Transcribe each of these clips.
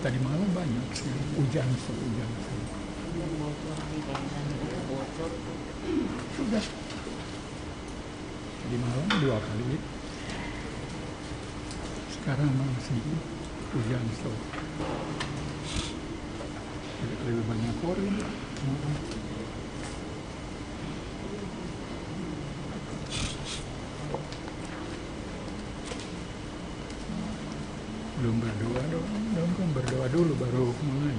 tadi malam banyak sih hujan. Sudah. Tadi malam 2 kali. Sekarang masih hujan terus. Lebih banyak orang. Belum berdoa dong, kan berdoa dulu baru mulai.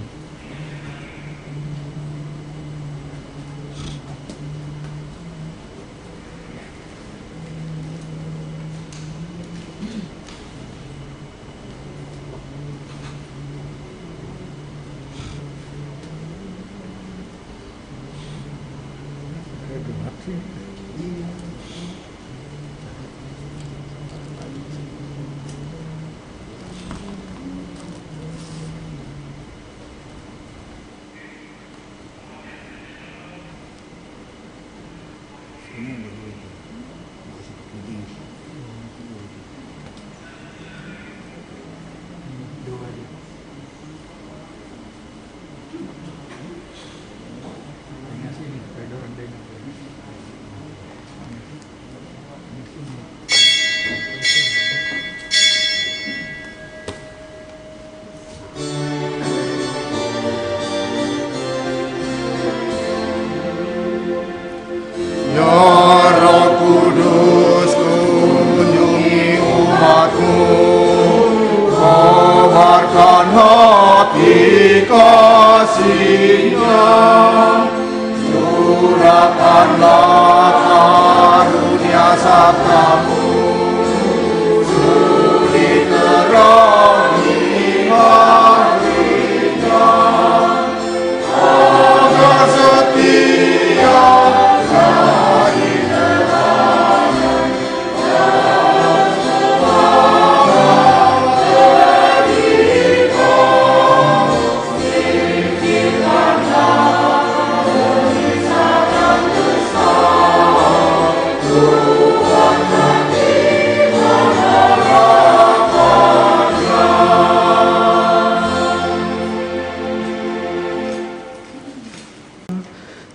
Gelap sih.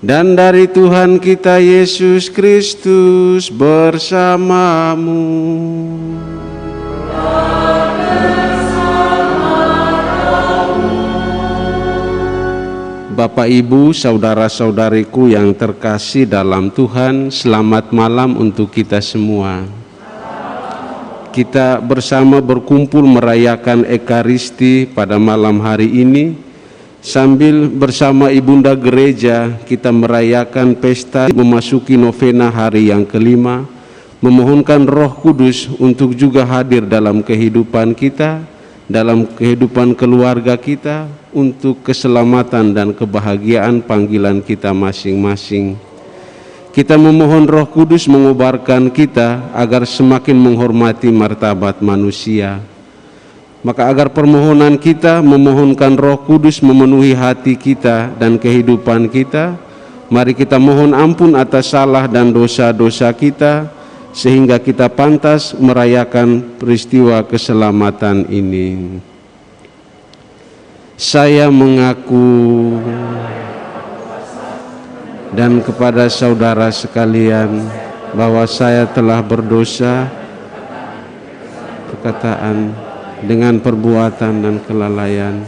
Dan dari Tuhan kita Yesus Kristus bersamamu. Bapak, Ibu, saudara-saudariku yang terkasih dalam Tuhan, selamat malam untuk kita semua. Kita bersama berkumpul merayakan Ekaristi pada malam hari ini. Sambil bersama Ibunda Gereja kita merayakan pesta memasuki novena hari yang kelima, memohonkan Roh Kudus untuk juga hadir dalam kehidupan kita, dalam kehidupan keluarga kita, untuk keselamatan dan kebahagiaan panggilan kita masing-masing. Kita memohon Roh Kudus mengobarkan kita agar semakin menghormati martabat manusia. Maka agar permohonan kita memohonkan Roh Kudus memenuhi hati kita dan kehidupan kita, mari kita mohon ampun atas salah dan dosa-dosa kita, sehingga kita pantas merayakan peristiwa keselamatan ini. Saya mengaku dan kepada saudara sekalian bahwa saya telah berdosa perkataan, dengan perbuatan dan kelalaian.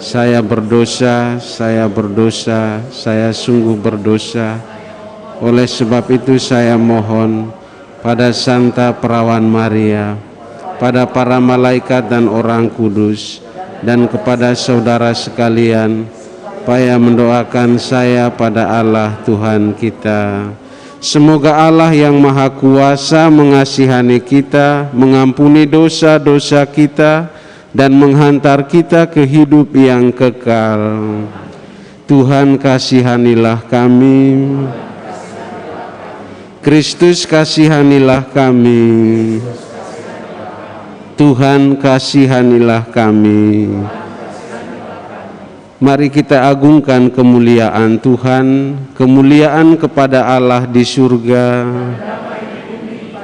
Saya berdosa, saya sungguh berdosa. Oleh sebab itu saya mohon pada Santa Perawan Maria, pada para malaikat dan orang kudus, dan kepada saudara sekalian, supaya mendoakan saya pada Allah Tuhan kita. Semoga Allah yang Maha Kuasa mengasihani kita, mengampuni dosa-dosa kita, dan menghantar kita ke hidup yang kekal. Tuhan kasihanilah kami. Kristus kasihanilah kami. Tuhan kasihanilah kami. Mari kita agungkan kemuliaan Tuhan, kemuliaan kepada Allah di surga,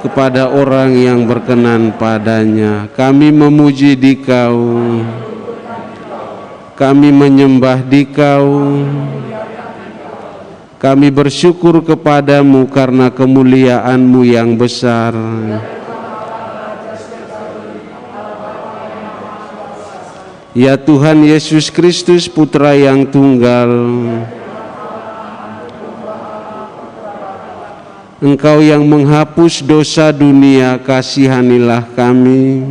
kepada orang yang berkenan padanya. Kami memuji Dikau, Kami menyembah Dikau. Kami bersyukur kepadamu karena kemuliaan-Mu yang besar. Ya Tuhan Yesus Kristus, Putra yang tunggal, Engkau yang menghapus dosa dunia, kasihanilah kami.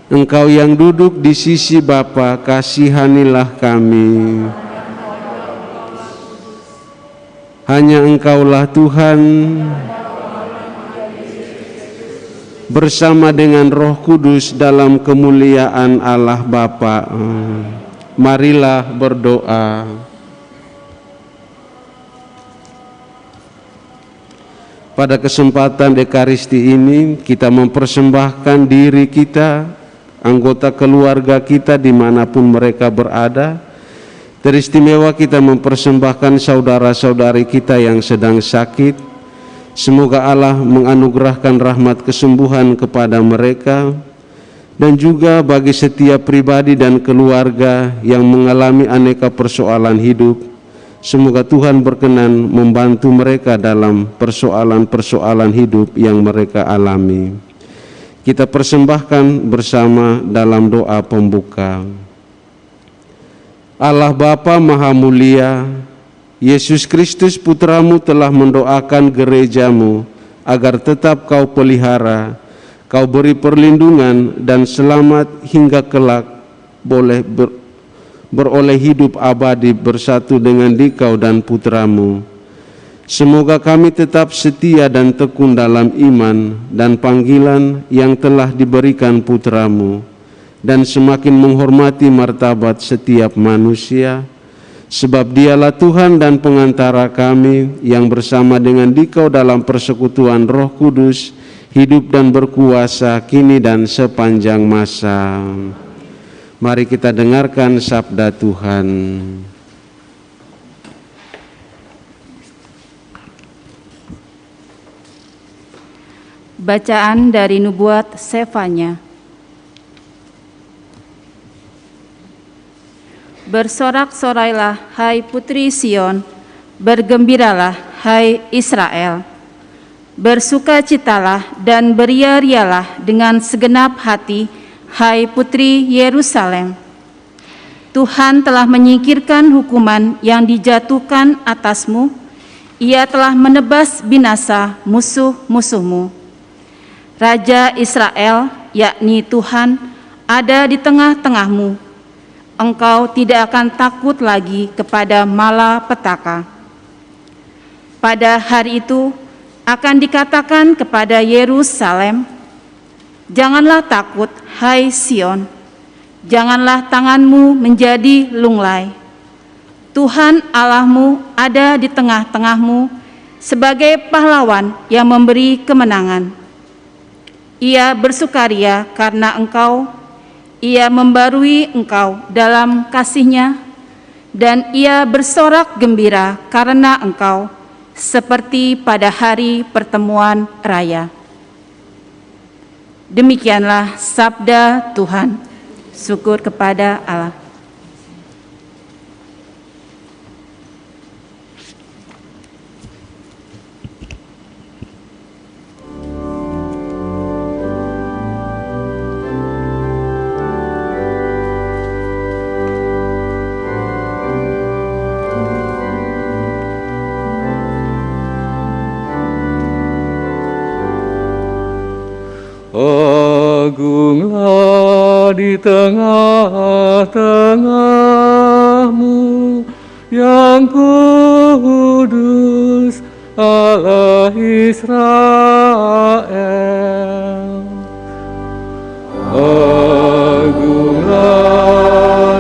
Engkau yang duduk di sisi Bapa, kasihanilah kami. Hanya Engkaulah Tuhan, bersama dengan Roh Kudus dalam kemuliaan Allah Bapa. Marilah berdoa. Pada kesempatan Ekaristi ini, kita mempersembahkan diri kita, anggota keluarga kita dimanapun mereka berada. Teristimewa kita mempersembahkan saudara-saudari kita yang sedang sakit. Semoga Allah menganugerahkan rahmat kesembuhan kepada mereka, dan juga bagi setiap pribadi dan keluarga yang mengalami aneka persoalan hidup. Semoga Tuhan berkenan membantu mereka dalam persoalan-persoalan hidup yang mereka alami. Kita persembahkan bersama dalam doa pembuka. Allah Bapa Maha Mulia, Yesus Kristus Putramu telah mendoakan gerejamu agar tetap Kau pelihara, Kau beri perlindungan dan selamat hingga kelak boleh beroleh hidup abadi bersatu dengan Dikau dan Putramu. Semoga kami tetap setia dan tekun dalam iman dan panggilan yang telah diberikan Putramu, dan semakin menghormati martabat setiap manusia, sebab Dialah Tuhan dan pengantara kami yang bersama dengan Dikau dalam persekutuan Roh Kudus, hidup dan berkuasa kini dan sepanjang masa. Mari kita dengarkan sabda Tuhan. Bacaan dari Nubuat Sefanya. Bersorak-sorailah, hai putri Sion, bergembiralah, hai Israel. Bersukacitalah dan beria-rialah dengan segenap hati, hai putri Yerusalem. Tuhan telah menyingkirkan hukuman yang dijatuhkan atasmu. Ia telah menebas binasa musuh-musuhmu. Raja Israel, yakni Tuhan, ada di tengah-tengahmu. Engkau tidak akan takut lagi kepada malapetaka. Pada hari itu akan dikatakan kepada Yerusalem, janganlah takut, hai Sion, janganlah tanganmu menjadi lunglai. Tuhan Allahmu ada di tengah-tengahmu sebagai pahlawan yang memberi kemenangan. Ia bersukaria karena engkau, ia membarui engkau dalam kasih-Nya, dan ia bersorak gembira karena engkau, seperti pada hari pertemuan raya. Demikianlah sabda Tuhan. Syukur kepada Allah. Agunglah di tengah-tengahmu yang kudus, Allah Israel. Agunglah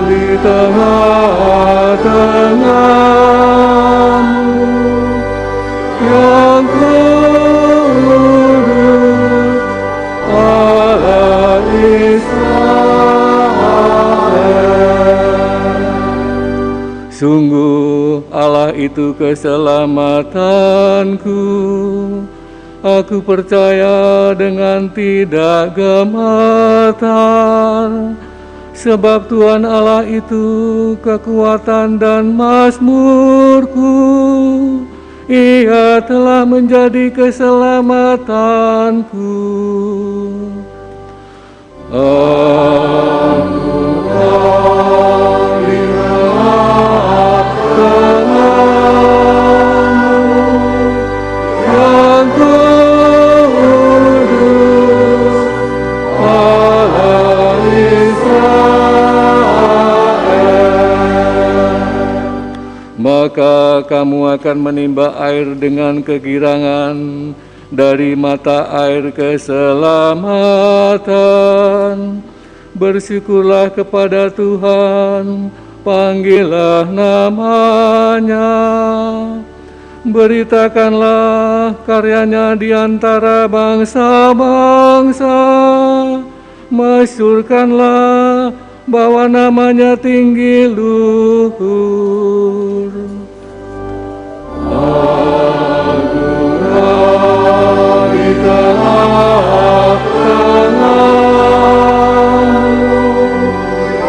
di tengah-tengahmu yang kudus, Allah Israel. Sungguh Allah itu keselamatanku, Aku percaya dengan tidak gemetar, sebab Tuhan Allah itu kekuatan dan mazmurku. Ia telah menjadi keselamatanku. Aku melihat Tuhan-Mu yang kudus, Allah Israel. Maka kamu akan menimba air dengan kegirangan dari mata air keselamatan. Bersyukurlah kepada Tuhan, panggillah namanya. Beritakanlah karyanya di antara bangsa-bangsa. Masyurkanlah bahwa namanya tinggi luhur.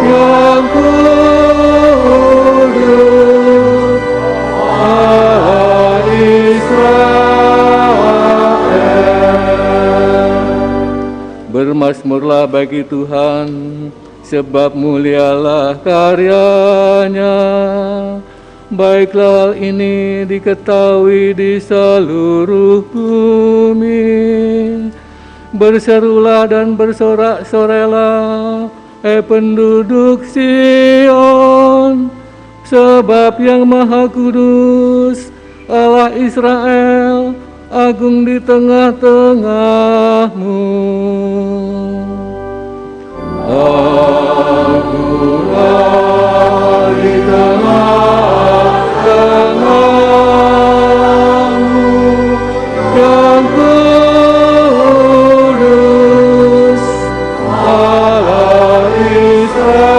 Yang kudus, Allah Israel. Bermazmurlah bagi Tuhan, sebab mulialah karyanya. Baiklah hal ini diketahui di seluruh bumi. Berserulah dan bersorak-sorailah, penduduk Sion, sebab yang Maha Kudus, Allah Israel, agung di tengah-tengahmu. Agunglah di tengah-tengahmu, yang kudus, Allah Israel.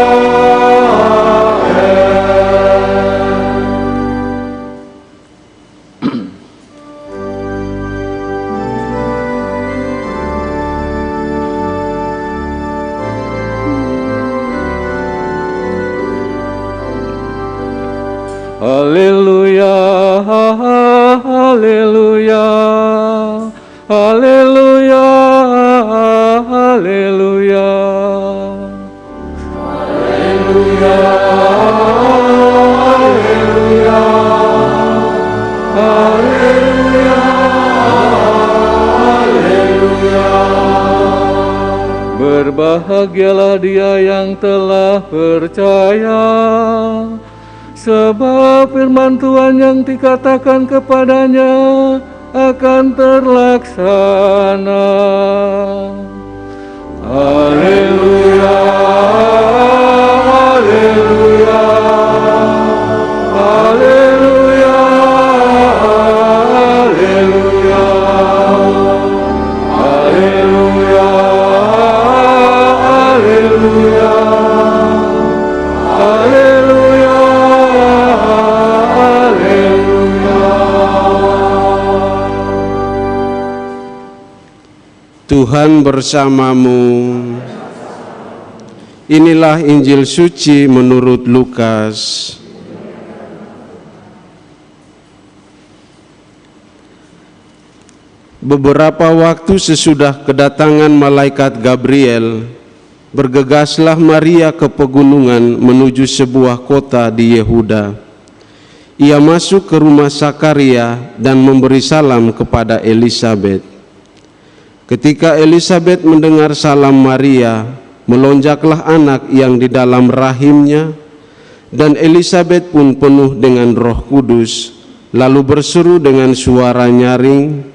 Haleluya, haleluya, haleluya, haleluya, haleluya, haleluya, haleluya, haleluya. Berbahagialah dia yang telah percaya, sebab firman Tuhan yang dikatakan kepadanya akan terlaksana. Haleluya, haleluya, haleluya, haleluya, haleluya, haleluya, haleluya. Tuhan bersamamu. Inilah Injil suci menurut Lukas. Beberapa waktu sesudah kedatangan malaikat Gabriel, bergegaslah Maria ke pegunungan menuju sebuah kota di Yehuda. Ia masuk ke rumah Sakaria dan memberi salam kepada Elisabet. Ketika Elisabet mendengar salam Maria, melonjaklah anak yang di dalam rahimnya, dan Elisabet pun penuh dengan Roh Kudus, lalu berseru dengan suara nyaring,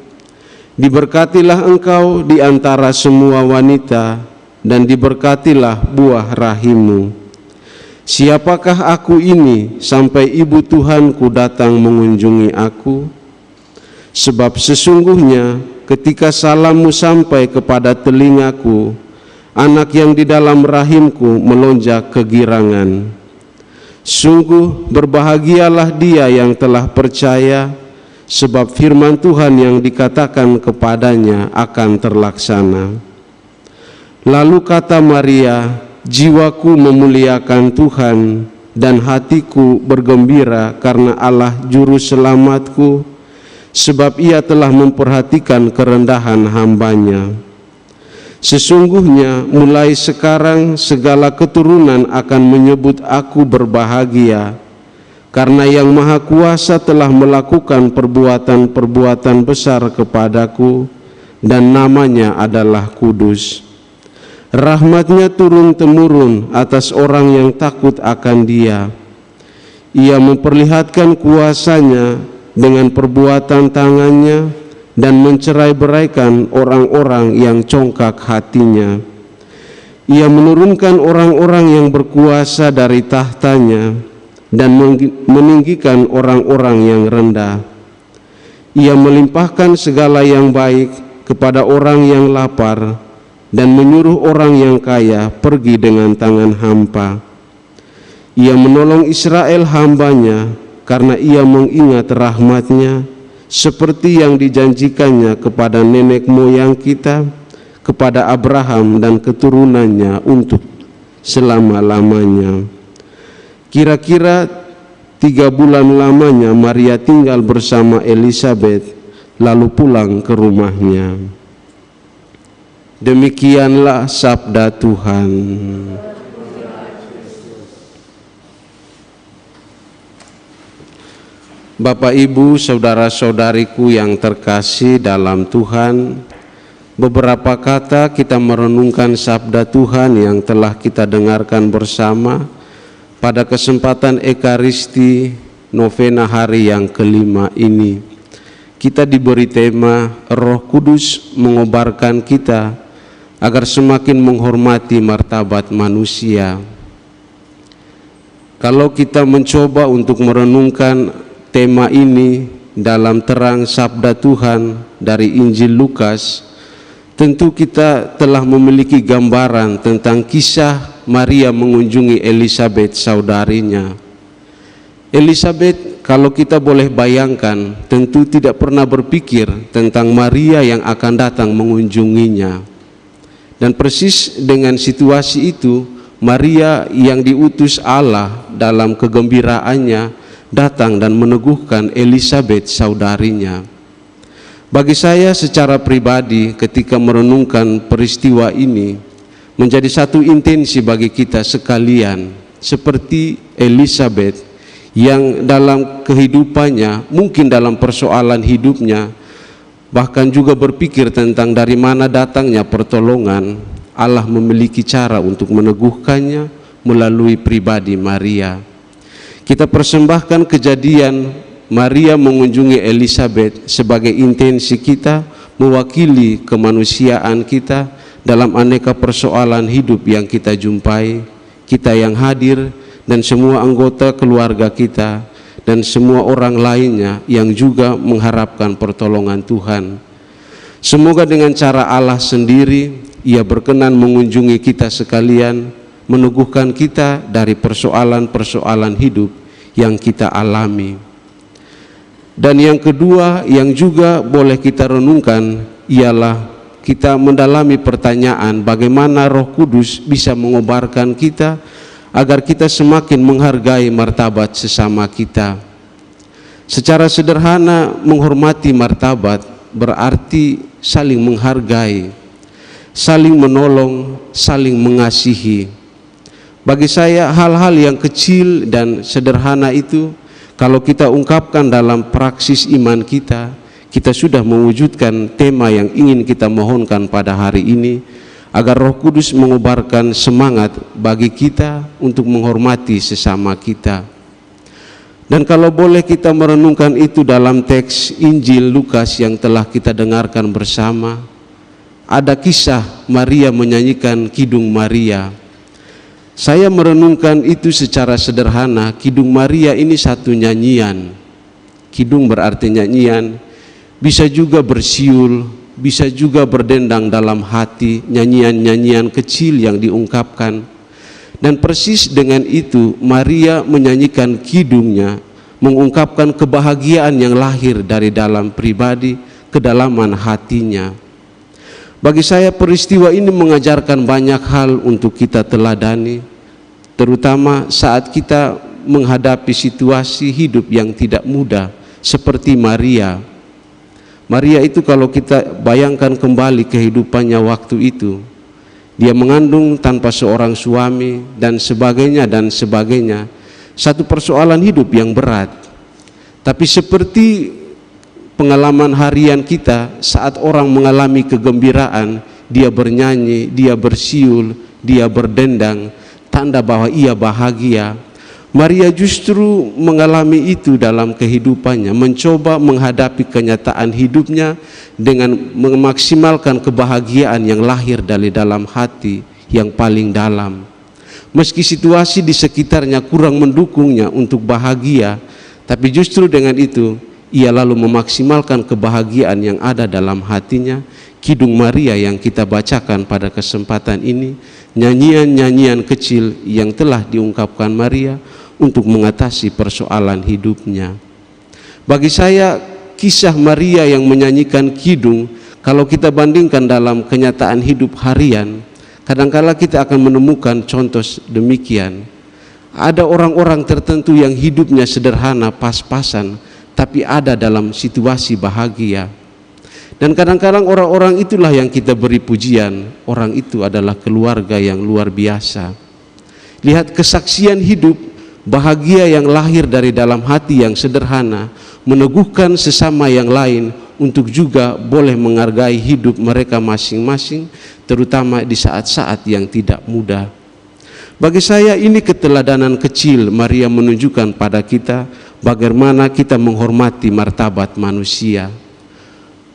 "Diberkatilah engkau di antara semua wanita, dan diberkatilah buah rahimmu. Siapakah aku ini sampai ibu Tuhanku datang mengunjungi aku? Sebab sesungguhnya ketika salammu sampai kepada telingaku, anak yang di dalam rahimku melonjak kegirangan. Sungguh berbahagialah dia yang telah percaya, sebab firman Tuhan yang dikatakan kepadanya akan terlaksana. Lalu kata Maria, jiwaku memuliakan Tuhan dan hatiku bergembira karena Allah juru selamatku, sebab ia telah memperhatikan kerendahan hambanya. Sesungguhnya mulai sekarang segala keturunan akan menyebut aku berbahagia, karena Yang Maha Kuasa telah melakukan perbuatan-perbuatan besar kepadaku, dan namanya adalah kudus. Rahmatnya turun-temurun atas orang yang takut akan Dia. Ia memperlihatkan kuasanya dengan perbuatan tangannya, dan mencerai-beraikan orang-orang yang congkak hatinya. Ia menurunkan orang-orang yang berkuasa dari tahtanya dan meninggikan orang-orang yang rendah. Ia melimpahkan segala yang baik kepada orang yang lapar dan menyuruh orang yang kaya pergi dengan tangan hampa. Ia menolong Israel hambanya karena ia mengingat rahmatnya, seperti yang dijanjikannya kepada nenek moyang kita, kepada Abraham dan keturunannya untuk selama-lamanya. Kira-kira 3 bulan lamanya Maria tinggal bersama Elisabet, lalu pulang ke rumahnya. Demikianlah sabda Tuhan. Bapak, Ibu, saudara-saudariku yang terkasih dalam Tuhan, beberapa kata kita merenungkan sabda Tuhan yang telah kita dengarkan bersama pada kesempatan Ekaristi novena hari yang kelima ini. Kita diberi tema Roh Kudus mengobarkan kita agar semakin menghormati martabat manusia. Kalau kita mencoba untuk merenungkan tema ini dalam terang sabda Tuhan dari Injil Lukas, tentu kita telah memiliki gambaran tentang kisah Maria mengunjungi Elisabet saudarinya. Elisabet, kalau kita boleh bayangkan, tentu tidak pernah berpikir tentang Maria yang akan datang mengunjunginya. Dan persis dengan situasi itu, Maria yang diutus Allah dalam kegembiraannya datang dan meneguhkan Elisabet saudarinya. Bagi saya secara pribadi, ketika merenungkan peristiwa ini, menjadi satu intensi bagi kita sekalian, seperti Elisabet yang dalam kehidupannya, mungkin dalam persoalan hidupnya, bahkan juga berpikir tentang dari mana datangnya pertolongan. Allah memiliki cara untuk meneguhkannya melalui pribadi Maria. Kita persembahkan kejadian Maria mengunjungi Elisabet sebagai intensi kita, mewakili kemanusiaan kita dalam aneka persoalan hidup yang kita jumpai, kita yang hadir dan semua anggota keluarga kita dan semua orang lainnya yang juga mengharapkan pertolongan Tuhan. Semoga dengan cara Allah sendiri, Ia berkenan mengunjungi kita sekalian, meneguhkan kita dari persoalan-persoalan hidup yang kita alami. Dan yang kedua yang juga boleh kita renungkan ialah kita mendalami pertanyaan bagaimana Roh Kudus bisa mengobarkan kita agar kita semakin menghargai martabat sesama kita. Secara sederhana, menghormati martabat berarti saling menghargai, saling menolong, saling mengasihi. Bagi saya hal-hal yang kecil dan sederhana itu, kalau kita ungkapkan dalam praksis iman kita, kita sudah mewujudkan tema yang ingin kita mohonkan pada hari ini, agar Roh Kudus mengobarkan semangat bagi kita untuk menghormati sesama kita. Dan kalau boleh kita merenungkan itu dalam teks Injil Lukas yang telah kita dengarkan bersama, ada kisah Maria menyanyikan Kidung Maria. Saya merenungkan itu secara sederhana. Kidung Maria ini satu nyanyian. Kidung berarti nyanyian, bisa juga bersiul, bisa juga berdendang dalam hati, nyanyian-nyanyian kecil yang diungkapkan. Dan persis dengan itu Maria menyanyikan kidungnya, mengungkapkan kebahagiaan yang lahir dari dalam pribadi, kedalaman hatinya. Bagi saya peristiwa ini mengajarkan banyak hal untuk kita teladani, terutama saat kita menghadapi situasi hidup yang tidak mudah seperti Maria. Maria itu kalau kita bayangkan kembali kehidupannya waktu itu, dia mengandung tanpa seorang suami dan sebagainya dan sebagainya. Satu persoalan hidup yang berat. Tapi seperti pengalaman harian kita, saat orang mengalami kegembiraan, dia bernyanyi, dia bersiul, dia berdendang, tanda bahwa ia bahagia. Maria justru mengalami itu dalam kehidupannya, mencoba menghadapi kenyataan hidupnya dengan memaksimalkan kebahagiaan yang lahir dari dalam hati yang paling dalam. Meski situasi di sekitarnya kurang mendukungnya untuk bahagia, tapi justru dengan itu ia lalu memaksimalkan kebahagiaan yang ada dalam hatinya. Kidung Maria yang kita bacakan pada kesempatan ini, nyanyian-nyanyian kecil yang telah diungkapkan Maria untuk mengatasi persoalan hidupnya. Bagi saya, kisah Maria yang menyanyikan kidung, kalau kita bandingkan dalam kenyataan hidup harian, kadangkala kita akan menemukan contoh demikian. Ada orang-orang tertentu yang hidupnya sederhana, pas-pasan, tapi ada dalam situasi bahagia. Dan kadang-kadang orang-orang itulah yang kita beri pujian. Orang itu adalah keluarga yang luar biasa. Lihat kesaksian hidup bahagia yang lahir dari dalam hati yang sederhana, meneguhkan sesama yang lain untuk juga boleh menghargai hidup mereka masing-masing, terutama di saat-saat yang tidak mudah. Bagi saya ini keteladanan kecil Maria menunjukkan pada kita bagaimana kita menghormati martabat manusia.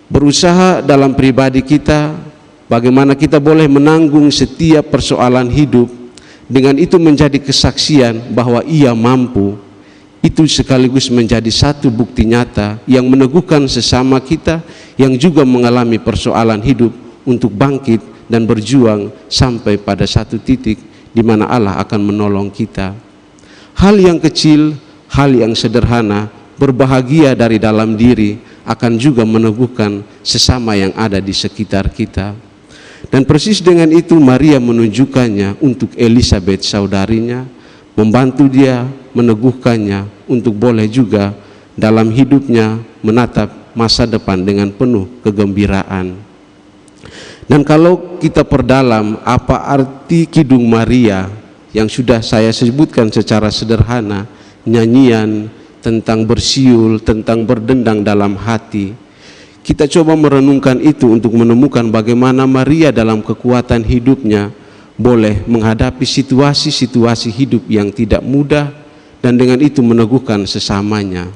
Berusaha dalam pribadi kita, bagaimana kita boleh menanggung setiap persoalan hidup, dengan itu menjadi kesaksian bahwa ia mampu. Itu sekaligus menjadi satu bukti nyata yang meneguhkan sesama kita yang juga mengalami persoalan hidup untuk bangkit dan berjuang sampai pada satu titik di mana Allah akan menolong kita. Hal yang kecil, hal yang sederhana, berbahagia dari dalam diri akan juga meneguhkan sesama yang ada di sekitar kita. Dan persis dengan itu Maria menunjukkannya untuk Elizabeth saudarinya, membantu dia, meneguhkannya untuk boleh juga dalam hidupnya menatap masa depan dengan penuh kegembiraan. Dan kalau kita perdalam apa arti kidung Maria yang sudah saya sebutkan secara sederhana, nyanyian tentang bersiul, tentang berdendang dalam hati, kita coba merenungkan itu untuk menemukan bagaimana Maria dalam kekuatan hidupnya boleh menghadapi situasi-situasi hidup yang tidak mudah dan dengan itu meneguhkan sesamanya.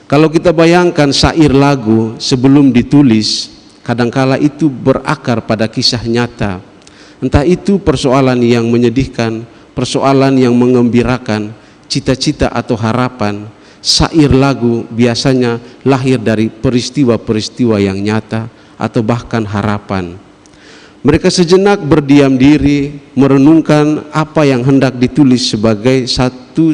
Kalau kita bayangkan syair lagu sebelum ditulis, kadangkala itu berakar pada kisah nyata. Entah itu persoalan yang menyedihkan, persoalan yang mengembirakan, cita-cita atau harapan. Syair lagu biasanya lahir dari peristiwa-peristiwa yang nyata atau bahkan harapan. Mereka sejenak berdiam diri, merenungkan apa yang hendak ditulis sebagai satu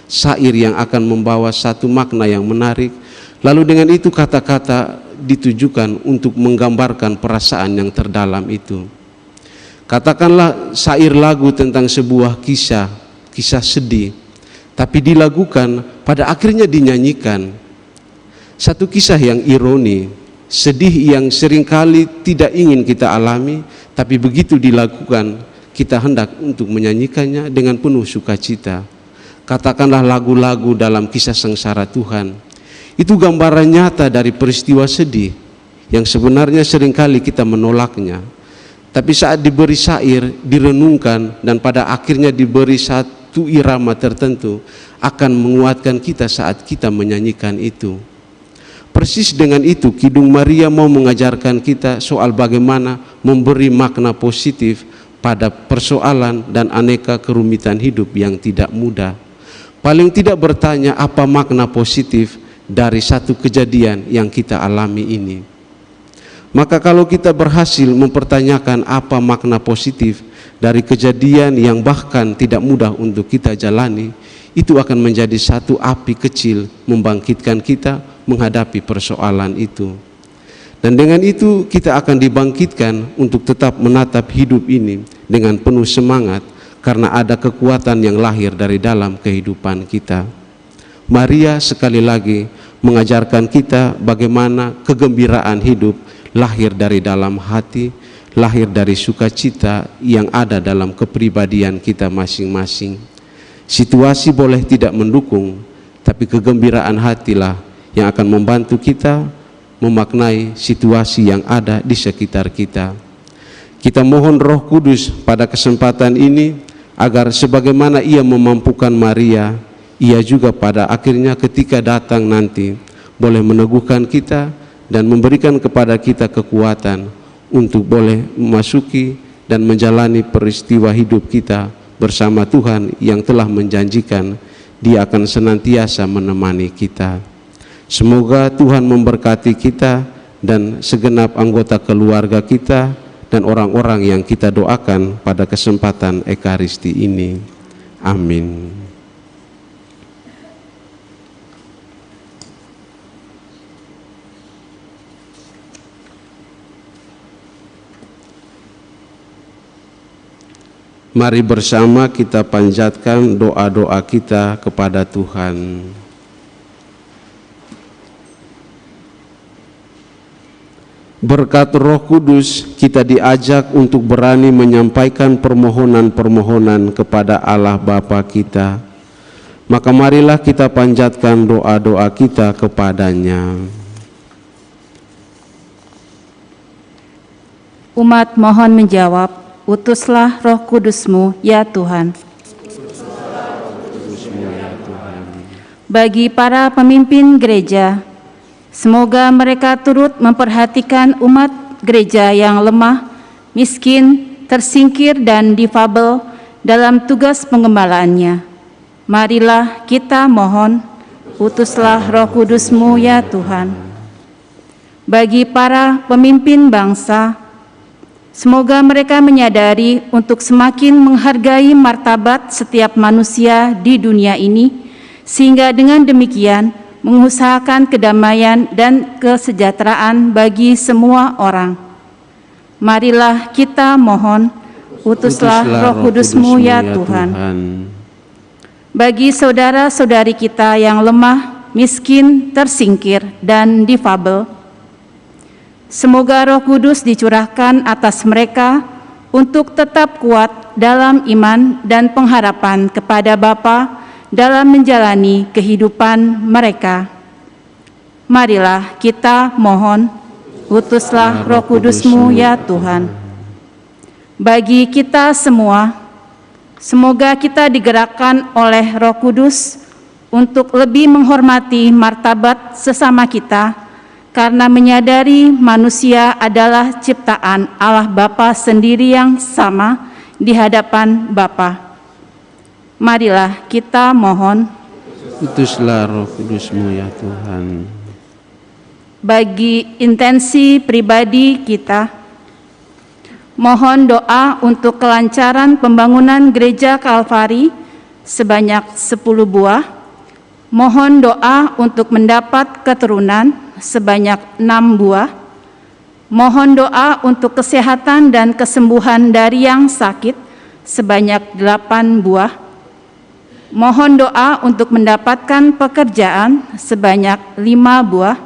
syair yang akan membawa satu makna yang menarik. Lalu dengan itu kata-kata ditujukan untuk menggambarkan perasaan yang terdalam itu. Katakanlah syair lagu tentang sebuah kisah sedih, tapi dilagukan, pada akhirnya dinyanyikan. Satu kisah yang ironi, sedih yang seringkali tidak ingin kita alami, tapi begitu dilakukan, kita hendak untuk menyanyikannya dengan penuh sukacita. Katakanlah lagu-lagu dalam kisah sengsara Tuhan. Itu gambaran nyata dari peristiwa sedih yang sebenarnya seringkali kita menolaknya. Tapi saat diberi syair, direnungkan, dan pada akhirnya diberi satu irama tertentu, akan menguatkan kita saat kita menyanyikan itu. Persis dengan itu, Kidung Maria mau mengajarkan kita soal bagaimana memberi makna positif pada persoalan dan aneka kerumitan hidup yang tidak mudah. Paling tidak bertanya apa makna positif dari satu kejadian yang kita alami ini. Maka kalau kita berhasil mempertanyakan apa makna positif dari kejadian yang bahkan tidak mudah untuk kita jalani, itu akan menjadi satu api kecil membangkitkan kita menghadapi persoalan itu. Dan dengan itu kita akan dibangkitkan untuk tetap menatap hidup ini dengan penuh semangat, karena ada kekuatan yang lahir dari dalam kehidupan kita. Maria sekali lagi mengajarkan kita bagaimana kegembiraan hidup lahir dari dalam hati, lahir dari sukacita yang ada dalam kepribadian kita masing-masing. Situasi boleh tidak mendukung, tapi kegembiraan hatilah yang akan membantu kita memaknai situasi yang ada di sekitar kita. Kita mohon Roh Kudus pada kesempatan ini agar sebagaimana Ia memampukan Maria, Ia juga pada akhirnya ketika datang nanti boleh meneguhkan kita dan memberikan kepada kita kekuatan untuk boleh memasuki dan menjalani peristiwa hidup kita bersama Tuhan yang telah menjanjikan Dia akan senantiasa menemani kita. Semoga Tuhan memberkati kita dan segenap anggota keluarga kita dan orang-orang yang kita doakan pada kesempatan Ekaristi ini. Amin. Mari bersama kita panjatkan doa-doa kita kepada Tuhan. Berkat Roh Kudus kita diajak untuk berani menyampaikan permohonan-permohonan kepada Allah Bapa kita. Maka marilah kita panjatkan doa-doa kita kepadanya. Umat mohon menjawab, utuslah Roh Kudus-Mu, ya Tuhan. Bagi para pemimpin gereja, semoga mereka turut memperhatikan umat gereja yang lemah, miskin, tersingkir, dan difabel dalam tugas pengembalaannya. Marilah kita mohon, utuslah Roh Kudus-Mu, ya Tuhan. Bagi para pemimpin bangsa, semoga mereka menyadari untuk semakin menghargai martabat setiap manusia di dunia ini, sehingga dengan demikian mengusahakan kedamaian dan kesejahteraan bagi semua orang. Marilah kita mohon, utuslah Roh Kudus-Mu, ya Tuhan. Bagi saudara-saudari kita yang lemah, miskin, tersingkir, dan difabel, semoga Roh Kudus dicurahkan atas mereka untuk tetap kuat dalam iman dan pengharapan kepada Bapa dalam menjalani kehidupan mereka. Marilah kita mohon, utuslah Roh Kudus-Mu, ya Tuhan. Bagi kita semua, semoga kita digerakkan oleh Roh Kudus untuk lebih menghormati martabat sesama kita, karena menyadari manusia adalah ciptaan Allah Bapa sendiri yang sama di hadapan Bapa. Marilah kita mohon, utuslah Roh Kudus-Mu, ya Tuhan. Bagi intensi pribadi kita, mohon doa untuk kelancaran pembangunan gereja Kalvari sebanyak 10 buah. Mohon doa untuk mendapat keturunan sebanyak 6 buah. Mohon doa untuk kesehatan dan kesembuhan dari yang sakit sebanyak 8 buah. Mohon doa untuk mendapatkan pekerjaan sebanyak 5 buah.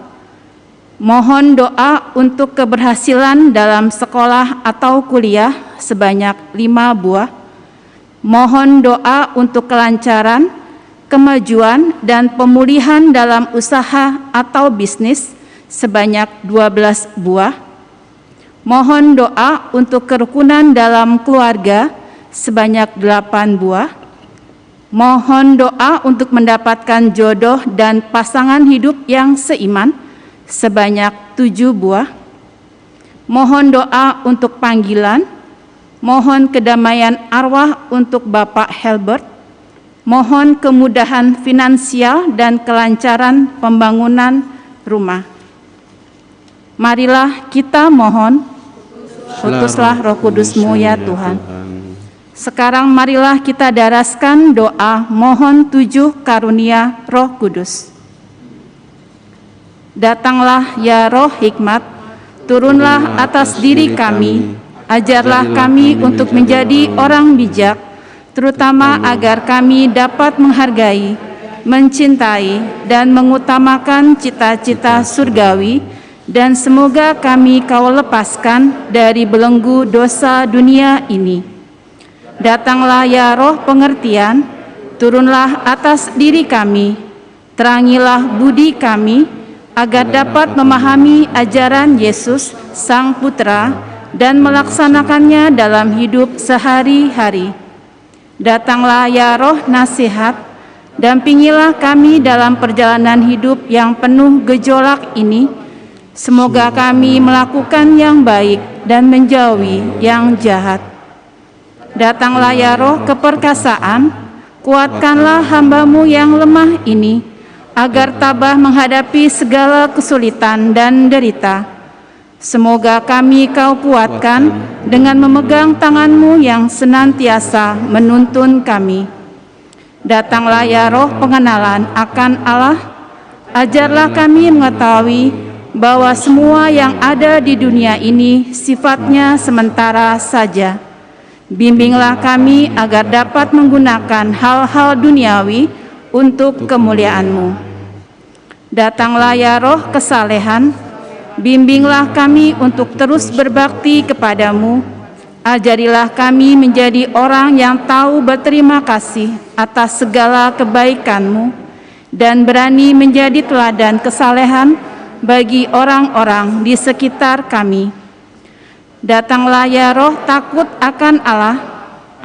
Mohon doa untuk keberhasilan dalam sekolah atau kuliah sebanyak 5 buah. Mohon doa untuk kelancaran, kemajuan, dan pemulihan dalam usaha atau bisnis sebanyak 12 buah. Mohon doa untuk kerukunan dalam keluarga sebanyak 8 buah. Mohon doa untuk mendapatkan jodoh dan pasangan hidup yang seiman sebanyak 7 buah. Mohon doa untuk panggilan. Mohon kedamaian arwah untuk Bapak Helbert. Mohon kemudahan finansial dan kelancaran pembangunan rumah. Marilah kita mohon, utuslah Roh Kudus-Mu, ya Tuhan. Sekarang marilah kita daraskan doa mohon 7 karunia Roh Kudus. Datanglah ya Roh Hikmat, turunlah atas diri kami, ajarlah kami untuk menjadi orang bijak, terutama agar kami dapat menghargai, mencintai, dan mengutamakan cita-cita surgawi, dan semoga kami Kau lepaskan dari belenggu dosa dunia ini. Datanglah ya Roh pengertian, turunlah atas diri kami, terangilah budi kami, agar dapat memahami ajaran Yesus, Sang Putra, dan melaksanakannya dalam hidup sehari-hari. Datanglah ya Roh nasihat, dampingilah kami dalam perjalanan hidup yang penuh gejolak ini. Semoga kami melakukan yang baik dan menjauhi yang jahat. Datanglah ya Roh keperkasaan, kuatkanlah hamba-Mu yang lemah ini, agar tabah menghadapi segala kesulitan dan derita. Semoga kami Kau kuatkan dengan memegang tangan-Mu yang senantiasa menuntun kami. Datanglah ya Roh pengenalan akan Allah, ajarlah kami mengetahui bahwa semua yang ada di dunia ini sifatnya sementara saja. Bimbinglah kami agar dapat menggunakan hal-hal duniawi untuk kemuliaan-Mu. Datanglah ya Roh kesalehan, bimbinglah kami untuk terus berbakti kepada-Mu. Ajarilah kami menjadi orang yang tahu berterima kasih atas segala kebaikan-Mu dan berani menjadi teladan kesalehan bagi orang-orang di sekitar kami. Datanglah ya Roh takut akan Allah,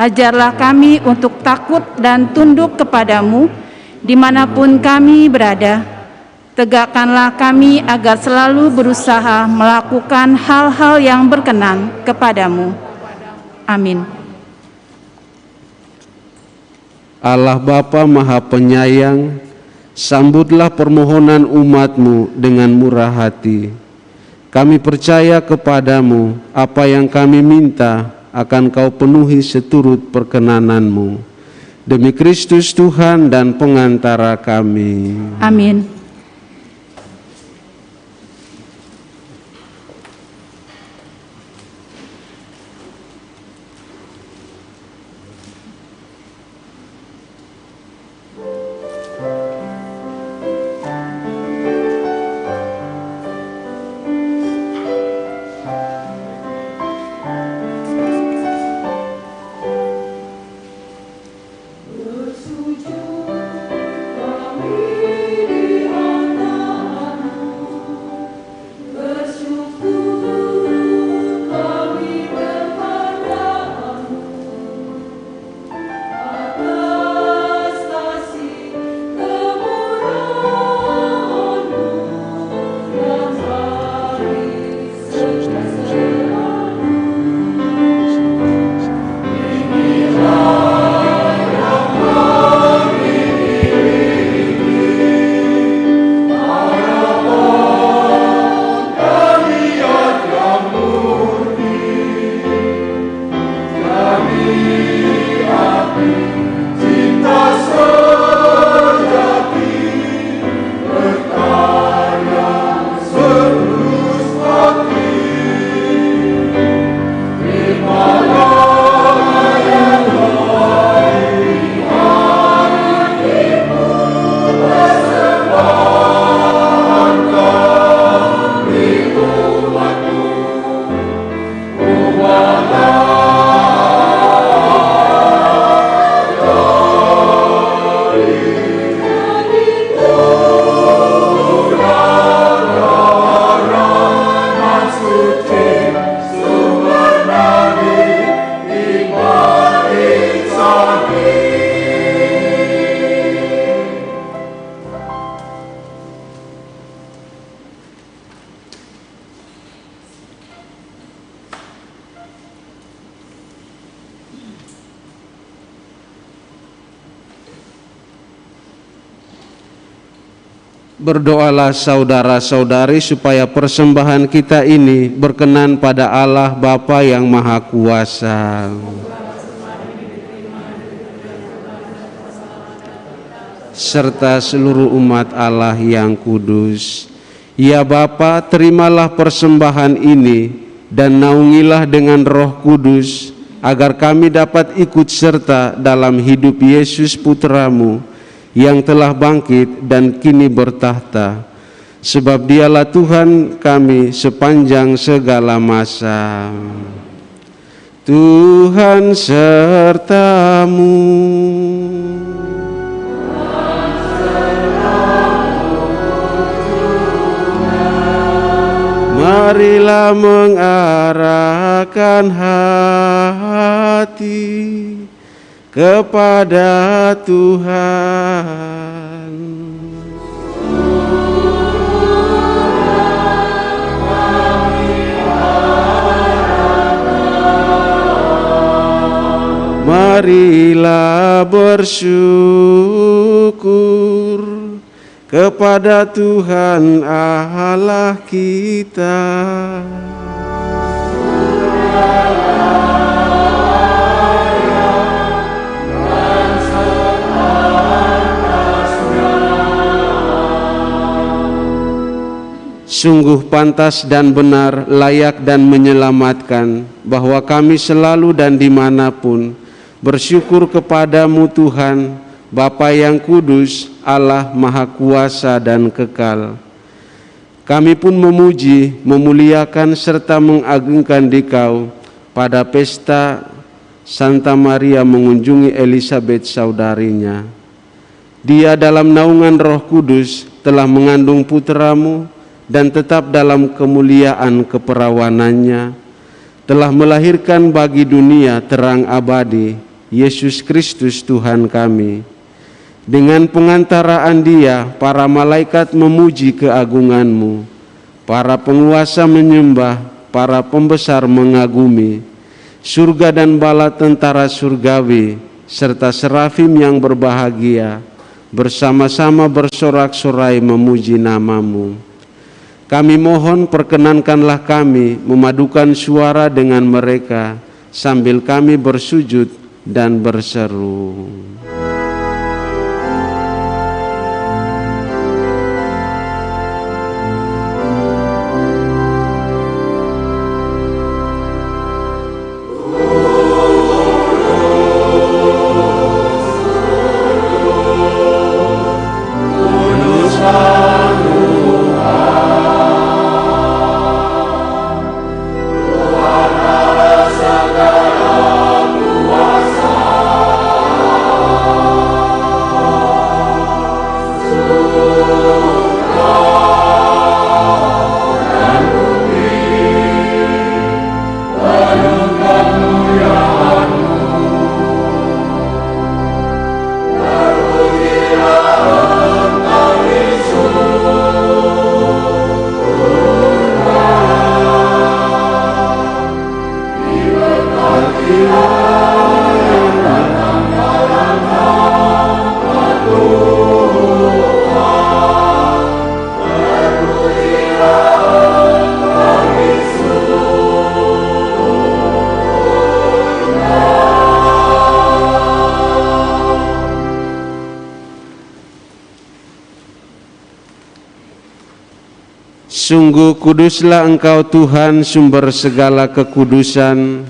ajarlah kami untuk takut dan tunduk kepada-Mu dimanapun kami berada. Tegakkanlah kami agar selalu berusaha melakukan hal-hal yang berkenan kepada-Mu. Amin. Allah Bapa Maha Penyayang, sambutlah permohonan umat-Mu dengan murah hati. Kami percaya kepada-Mu, apa yang kami minta akan Kau penuhi seturut perkenanan-Mu. Demi Kristus Tuhan dan pengantara kami. Amin. Berdoalah saudara-saudari supaya persembahan kita ini berkenan pada Allah Bapa yang Maha Kuasa. serta seluruh umat Allah yang kudus. Ya Bapa, terimalah persembahan ini dan naungilah dengan Roh Kudus, agar kami dapat ikut serta dalam hidup Yesus Putramu yang telah bangkit dan kini bertahta. Sebab Dialah Tuhan kami sepanjang segala masa. Tuhan sertamu. Marilah mengarahkan hati kepada Tuhan. Marilah bersyukur kepada Tuhan Allah kita. Sungguh pantas dan benar, layak dan menyelamatkan, bahwa kami selalu dan dimanapun bersyukur kepadamu Tuhan, Bapa yang kudus, Allah Maha Kuasa dan kekal. Kami pun memuji, memuliakan serta mengagungkan Dikau pada pesta Santa Maria mengunjungi Elizabeth saudarinya. Dia dalam naungan Roh Kudus telah mengandung putramu dan tetap dalam kemuliaan keperawanannya, telah melahirkan bagi dunia terang abadi, Yesus Kristus Tuhan kami. Dengan pengantaraan Dia, para malaikat memuji keagungan-Mu, para penguasa menyembah, para pembesar mengagumi, surga dan bala tentara surgawi, serta serafim yang berbahagia, bersama-sama bersorak-sorai memuji nama-Mu. Kami mohon perkenankanlah kami memadukan suara dengan mereka sambil kami bersujud dan berseru. Sungguh kuduslah Engkau Tuhan, sumber segala kekudusan.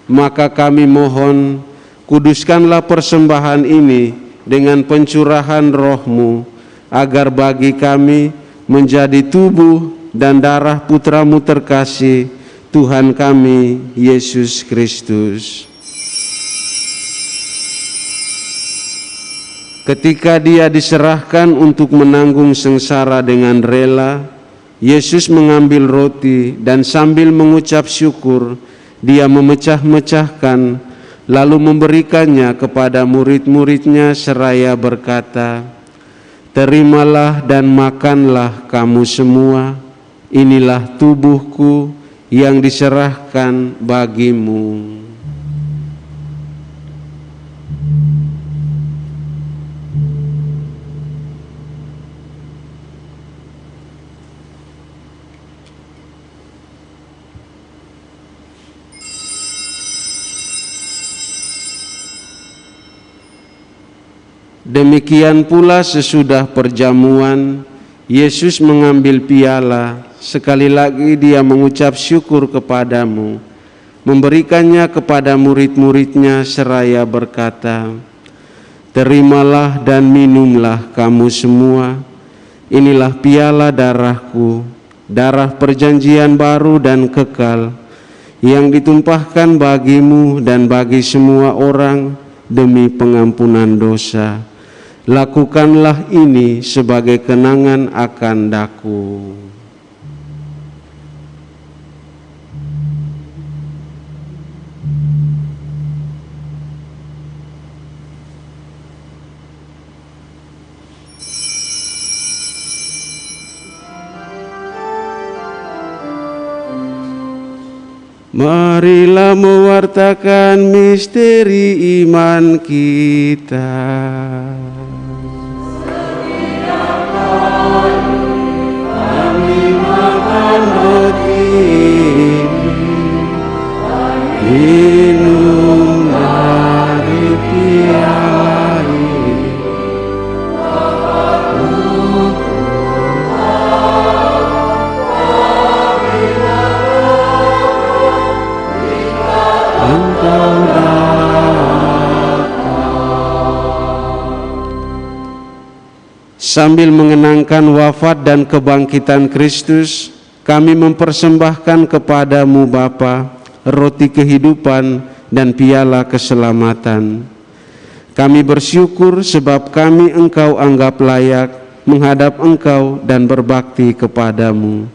Maka kami mohon, kuduskanlah persembahan ini dengan pencurahan Roh-Mu, agar bagi kami menjadi tubuh dan darah Putra-Mu terkasih, Tuhan kami, Yesus Kristus. Ketika Dia diserahkan untuk menanggung sengsara dengan rela, Yesus mengambil roti dan sambil mengucap syukur, Dia memecah-mecahkan, lalu memberikannya kepada murid-muridnya seraya berkata, "Terimalah dan makanlah kamu semua, inilah tubuhku yang diserahkan bagimu." Demikian pula sesudah perjamuan, Yesus mengambil piala, sekali lagi dia mengucap syukur kepadamu, memberikannya kepada murid-muridnya seraya berkata, "Terimalah dan minumlah kamu semua, inilah piala darahku, darah perjanjian baru dan kekal, yang ditumpahkan bagimu dan bagi semua orang demi pengampunan dosa. Lakukanlah ini sebagai kenangan akan daku." Marilah mewartakan misteri iman kita. Kami makan roti ini, minum dari piala ini. Sambil mengenangkan wafat dan kebangkitan Kristus, kami mempersembahkan kepadamu Bapa roti kehidupan dan piala keselamatan. Kami bersyukur sebab kami Engkau anggap layak menghadap Engkau dan berbakti kepadamu.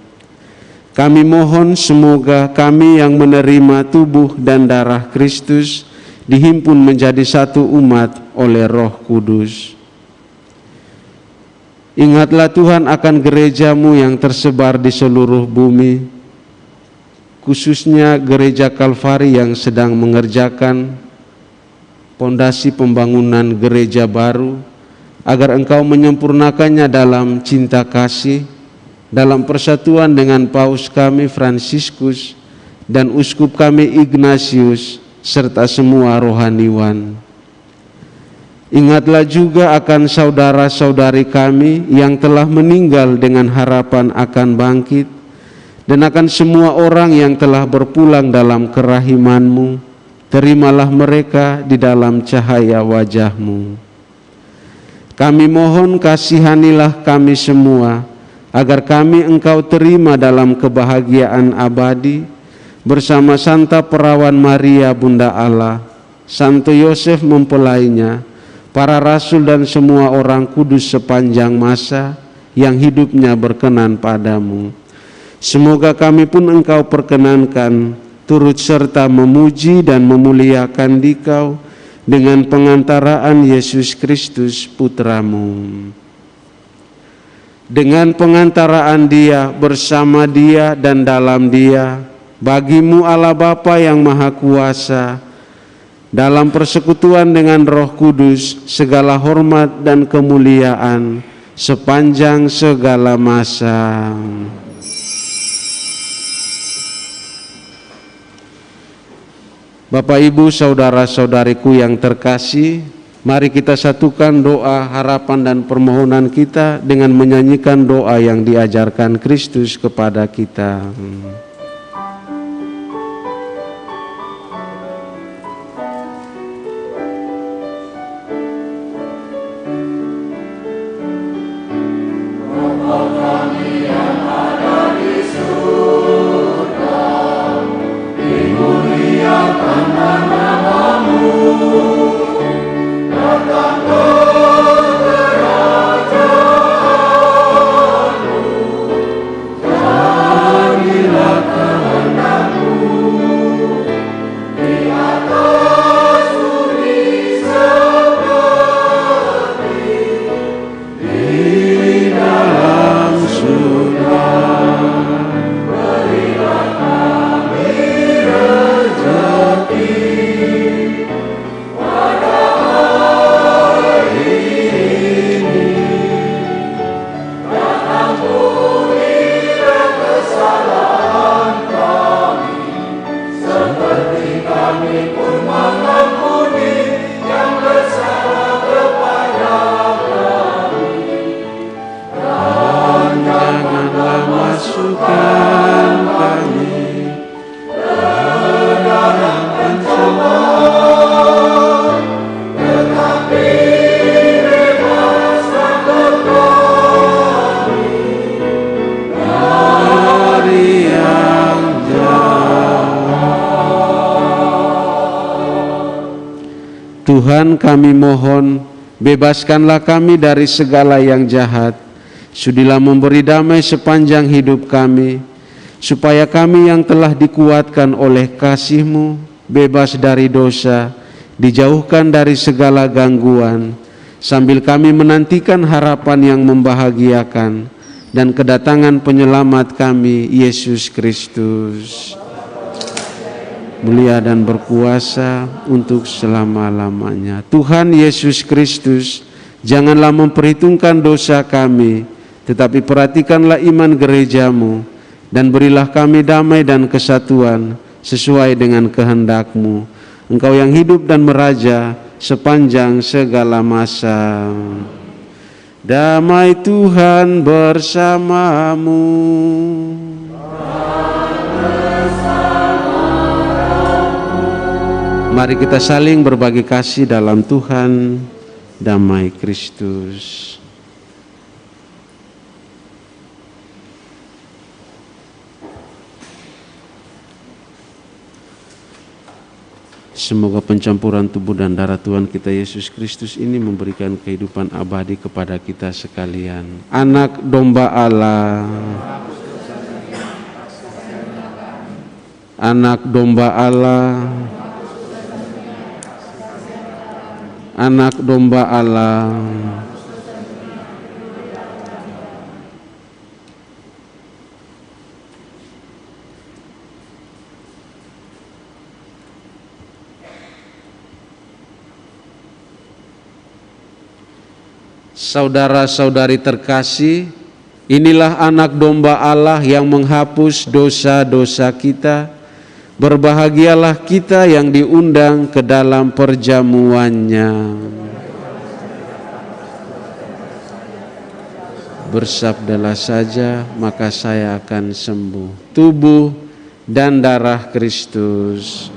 Kami mohon semoga kami yang menerima tubuh dan darah Kristus dihimpun menjadi satu umat oleh Roh Kudus. Ingatlah Tuhan akan gerejamu yang tersebar di seluruh bumi, khususnya gereja Kalvari yang sedang mengerjakan pondasi pembangunan gereja baru, agar Engkau menyempurnakannya dalam cinta kasih, dalam persatuan dengan Paus kami Fransiskus dan Uskup kami Ignatius, serta semua rohaniwan. Ingatlah juga akan saudara-saudari kami yang telah meninggal dengan harapan akan bangkit, dan akan semua orang yang telah berpulang dalam kerahiman-Mu. Terimalah mereka di dalam cahaya wajah-Mu. Kami mohon kasihanilah kami semua, agar kami Engkau terima dalam kebahagiaan abadi, bersama Santa Perawan Maria Bunda Allah, Santo Yosef mempelainya, para rasul dan semua orang kudus sepanjang masa yang hidupnya berkenan padamu. Semoga kami pun Engkau perkenankan turut serta memuji dan memuliakan Dikau dengan pengantaraan Yesus Kristus Putramu. Dengan pengantaraan Dia, bersama Dia dan dalam Dia, bagimu Allah Bapa yang Maha Kuasa, dalam persekutuan dengan Roh Kudus, segala hormat dan kemuliaan sepanjang segala masa. Bapak, Ibu, saudara-saudariku yang terkasih, mari kita satukan doa, harapan dan permohonan kita dengan menyanyikan doa yang diajarkan Kristus kepada kita. Jadilah Tuhan, kami mohon, bebaskanlah kami dari segala yang jahat. Sudilah memberi damai sepanjang hidup kami, supaya kami yang telah dikuatkan oleh kasih-Mu, bebas dari dosa, dijauhkan dari segala gangguan, sambil kami menantikan harapan yang membahagiakan dan kedatangan penyelamat kami, Yesus Kristus. Mulia dan berkuasa untuk selama-lamanya. Tuhan Yesus Kristus, janganlah memperhitungkan dosa kami, tetapi perhatikanlah iman gereja-Mu, dan berilah kami damai dan kesatuan sesuai dengan kehendak-Mu. Engkau yang hidup dan meraja sepanjang segala masa. Damai Tuhan bersamamu. Mari kita saling berbagi kasih dalam Tuhan. Damai Kristus. Semoga pencampuran tubuh dan darah Tuhan kita Yesus Kristus ini memberikan kehidupan abadi kepada kita sekalian. Anak domba Allah. Anak domba Allah. Anak domba Allah. Saudara-saudari terkasih, inilah anak domba Allah yang menghapus dosa-dosa kita. Berbahagialah kita yang diundang ke dalam perjamuannya. Bersabdalah saja, maka saya akan sembuh. Tubuh dan darah Kristus.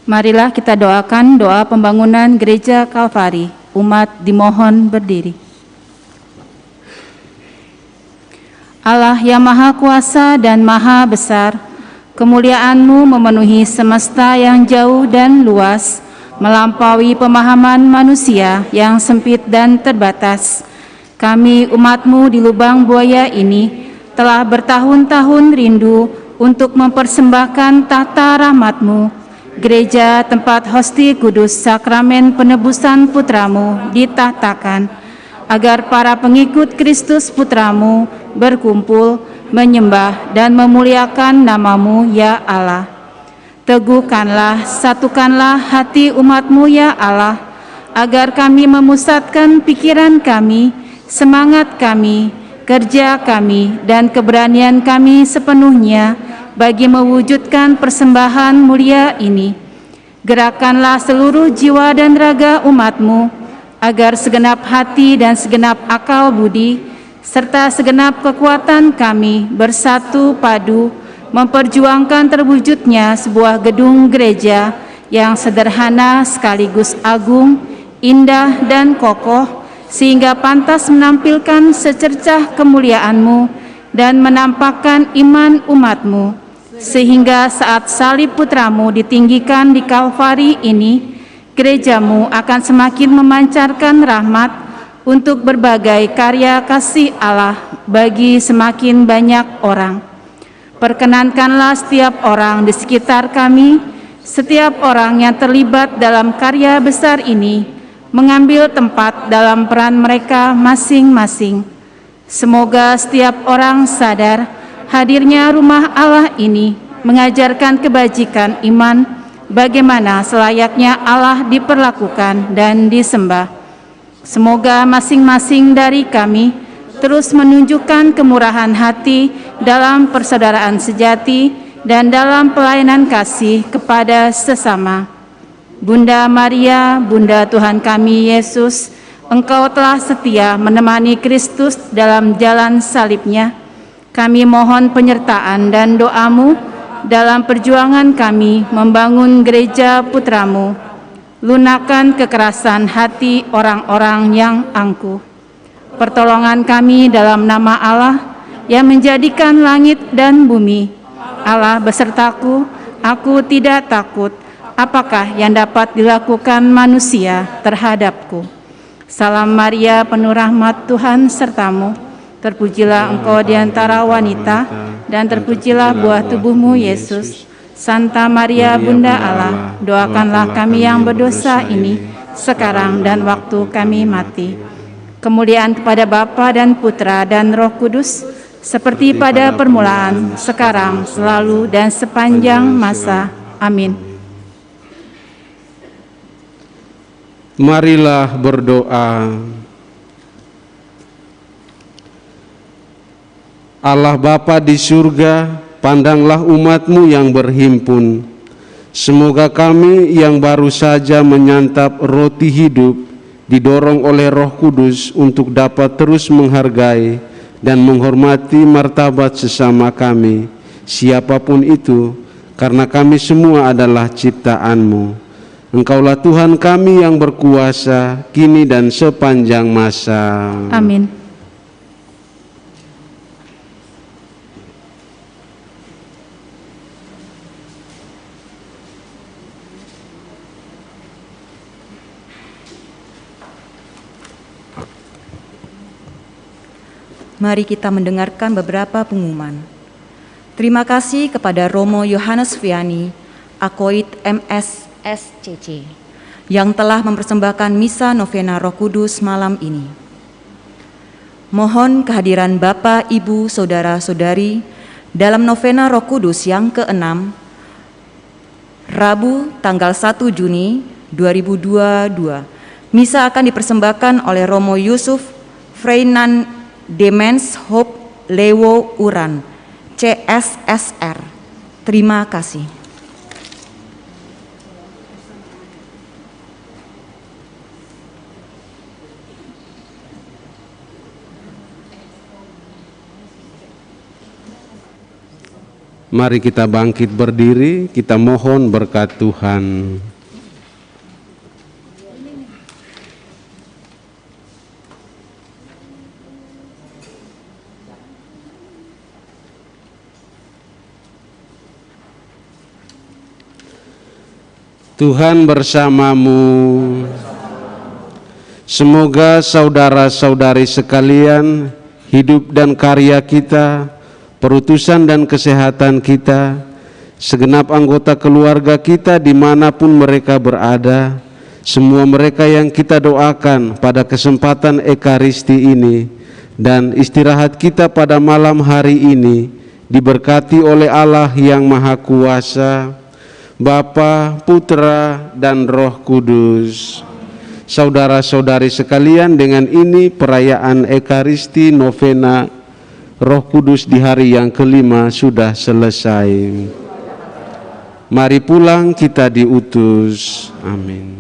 Marilah kita doakan doa pembangunan Gereja Kalvari. Umat dimohon berdiri. Allah yang Maha Kuasa dan Maha Besar, kemuliaan-Mu memenuhi semesta yang jauh dan luas, melampaui pemahaman manusia yang sempit dan terbatas. Kami umat-Mu di lubang buaya ini telah bertahun-tahun rindu untuk mempersembahkan tahta rahmat-Mu, gereja tempat hosti kudus sakramen penebusan Putra-Mu ditahtakan, agar para pengikut Kristus Putra-Mu berkumpul, menyembah dan memuliakan nama-Mu ya Allah. Teguhkanlah, satukanlah hati umat-Mu ya Allah, agar kami memusatkan pikiran kami, semangat kami, kerja kami, dan keberanian kami sepenuhnya bagi mewujudkan persembahan mulia ini. Gerakanlah seluruh jiwa dan raga umat-Mu, agar segenap hati dan segenap akal budi, serta segenap kekuatan kami bersatu padu, memperjuangkan terwujudnya sebuah gedung gereja yang sederhana sekaligus agung, indah dan kokoh, sehingga pantas menampilkan secercah kemuliaan-Mu dan menampakkan iman umat-Mu, sehingga saat salib Putra-Mu ditinggikan di Kalvari ini, gereja-Mu akan semakin memancarkan rahmat untuk berbagai karya kasih Allah bagi semakin banyak orang. Perkenankanlah setiap orang di sekitar kami, setiap orang yang terlibat dalam karya besar ini, mengambil tempat dalam peran mereka masing-masing. Semoga setiap orang sadar hadirnya rumah Allah ini mengajarkan kebajikan iman, bagaimana selayaknya Allah diperlakukan dan disembah. Semoga masing-masing dari kami terus menunjukkan kemurahan hati dalam persaudaraan sejati dan dalam pelayanan kasih kepada sesama. Bunda Maria, Bunda Tuhan kami Yesus, Engkau telah setia menemani Kristus dalam jalan salibnya. Kami mohon penyertaan dan doa-Mu dalam perjuangan kami membangun gereja Putra-Mu. Lunakan kekerasan hati orang-orang yang angkuh. Pertolongan kami dalam nama Allah yang menjadikan langit dan bumi. Allah besertaku, aku tidak takut. Apakah yang dapat dilakukan manusia terhadapku? Salam Maria, penuh rahmat Tuhan serta-Mu. Terpujilah Engkau di antara wanita, dan terpujilah buah tubuh-Mu, Yesus. Santa Maria, Bunda Allah, doakanlah kami yang berdosa ini, sekarang dan waktu kami mati. Kemuliaan kepada Bapa dan Putra dan Roh Kudus, seperti pada permulaan, sekarang, selalu, dan sepanjang masa. Amin. Marilah berdoa. Allah Bapa di surga, pandanglah umat-Mu yang berhimpun. Semoga kami yang baru saja menyantap roti hidup, didorong oleh Roh Kudus untuk dapat terus menghargai dan menghormati martabat sesama kami, siapapun itu, karena kami semua adalah ciptaan-Mu. Engkaulah Tuhan kami yang berkuasa, kini dan sepanjang masa. Amin. Mari kita mendengarkan beberapa pengumuman. Terima kasih kepada Romo Yohanes Viani, Akoit MS SCC, yang telah mempersembahkan Misa Novena Roh Kudus malam ini. Mohon kehadiran Bapak, Ibu, Saudara-saudari dalam Novena Roh Kudus yang ke-6, Rabu tanggal 1 Juni 2022. Misa akan dipersembahkan oleh Romo Yusuf Freinan Demens Hope Lewo Uran, CSSR. Terima kasih. Mari kita bangkit berdiri, kita mohon berkat Tuhan. Tuhan bersamamu. Semoga saudara-saudari sekalian, hidup dan karya kita, perutusan dan kesehatan kita, segenap anggota keluarga kita dimanapun mereka berada, semua mereka yang kita doakan pada kesempatan Ekaristi ini dan istirahat kita pada malam hari ini, diberkati oleh Allah yang Maha Kuasa, Bapa, Putra, dan Roh Kudus. Saudara-saudari sekalian, dengan ini perayaan Ekaristi Novena Roh Kudus di hari yang kelima sudah selesai. Mari pulang, kita diutus. Amin.